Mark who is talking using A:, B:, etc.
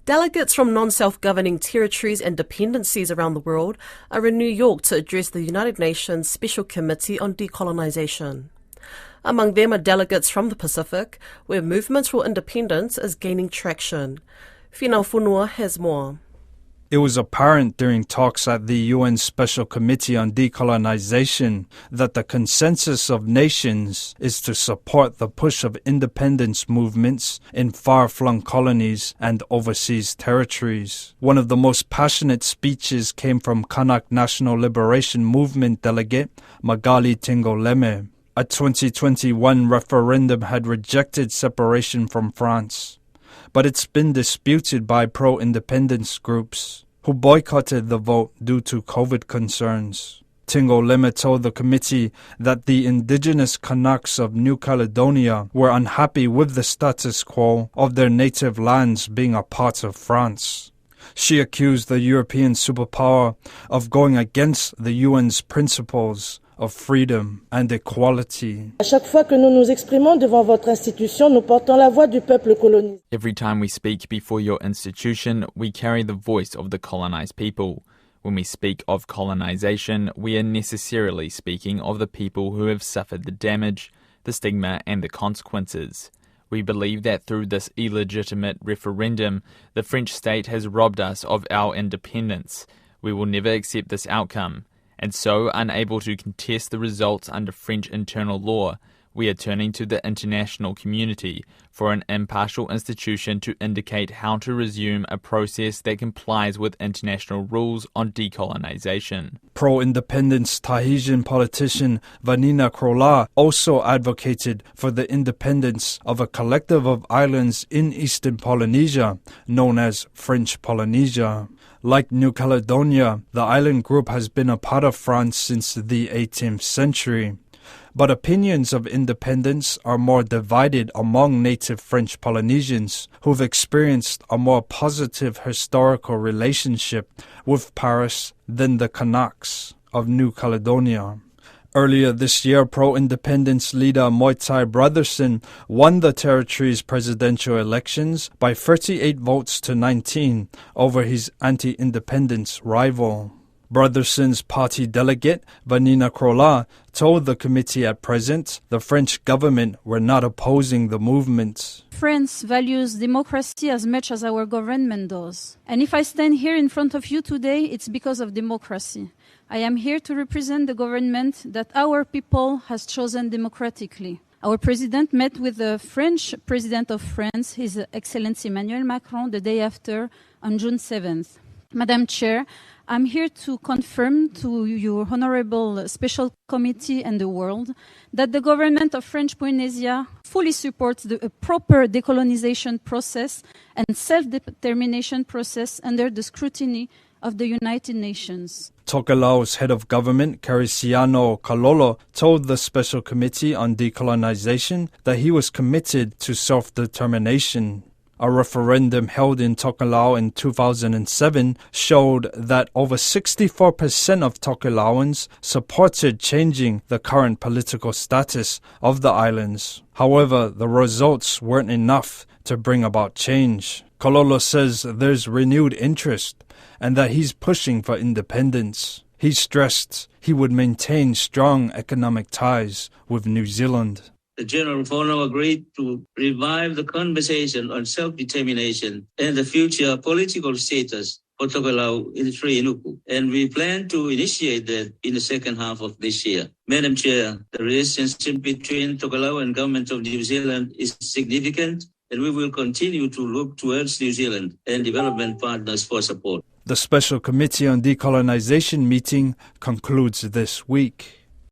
A: Delegates from non-self-governing territories and dependencies around the world are in New York to address the United Nations Special Committee on Decolonization. Among them are delegates from the Pacific, where movements for independence is gaining traction. Finau Funua has more.
B: It was apparent during talks at the UN Special Committee on Decolonization that the consensus of nations is to support the push of independence movements in far-flung colonies and overseas territories. One of the most passionate speeches came from Kanak National Liberation Movement delegate Magali Tingoleme. A 2021 referendum had rejected separation from France, but it's been disputed by pro-independence groups who boycotted the vote due to COVID concerns. Tingoleme told the committee that the indigenous Kanaks of New Caledonia were unhappy with the status quo of their native lands being a part of France. She accused the European superpower of going against the UN's principles of freedom and equality.
C: Chaque fois que nous nous exprimons devant votre institution, nous portons la voix du peuple colonisé.
D: Every time we speak before your institution, we carry the voice of the colonized people. When we speak of colonization, we are necessarily speaking of the people who have suffered the damage, the stigma, and the consequences. We believe that through this illegitimate referendum, the French state has robbed us of our independence. We will never accept this outcome. And so, unable to contest the results under French internal law, we are turning to the international community for an impartial institution to indicate how to resume a process that complies with international rules on decolonization.
B: Pro-independence Tahitian politician Vanina Krolā also advocated for the independence of a collective of islands in eastern Polynesia, known as French Polynesia. Like New Caledonia, the island group has been a part of France since the 18th century. But opinions of independence are more divided among native French Polynesians who've experienced a more positive historical relationship with Paris than the Kanaks of New Caledonia. Earlier this year, pro-independence leader Moitai Brotherson won the territory's presidential elections by 38 votes to 19 over his anti-independence rival. Brotherson's party delegate, Vanina Krolā, told the committee at present the French government were not opposing the movement.
E: France values democracy as much as our government does. And if I stand here in front of you today, it's because of democracy. I am here to represent the government that our people has chosen democratically. Our president met with the French president of France, His Excellency Emmanuel Macron, the day after, on June 7th. Madam Chair, I'm here to confirm to your honorable special committee and the world that the government of French Polynesia fully supports the proper decolonization process and self-determination process under the scrutiny of the United Nations.
B: Tokelau's head of government, Cariciano Kalolo, told the Special Committee on Decolonization that he was committed to self-determination. A referendum held in Tokelau in 2007 showed that over 64% of Tokelauans supported changing the current political status of the islands. However, the results weren't enough to bring about change. Kalolo says there's renewed interest and that he's pushing for independence. He stressed he would maintain strong economic ties with New Zealand.
F: The General Fono agreed to revive the conversation on self-determination and the future political status for Tokelau in Inuku, and we plan to initiate that in the second half of this year. Madam Chair, the relationship between Tokelau and Government of New Zealand is significant, and we will continue to look towards New Zealand and development partners for support.
B: The Special Committee on Decolonization meeting concludes this week.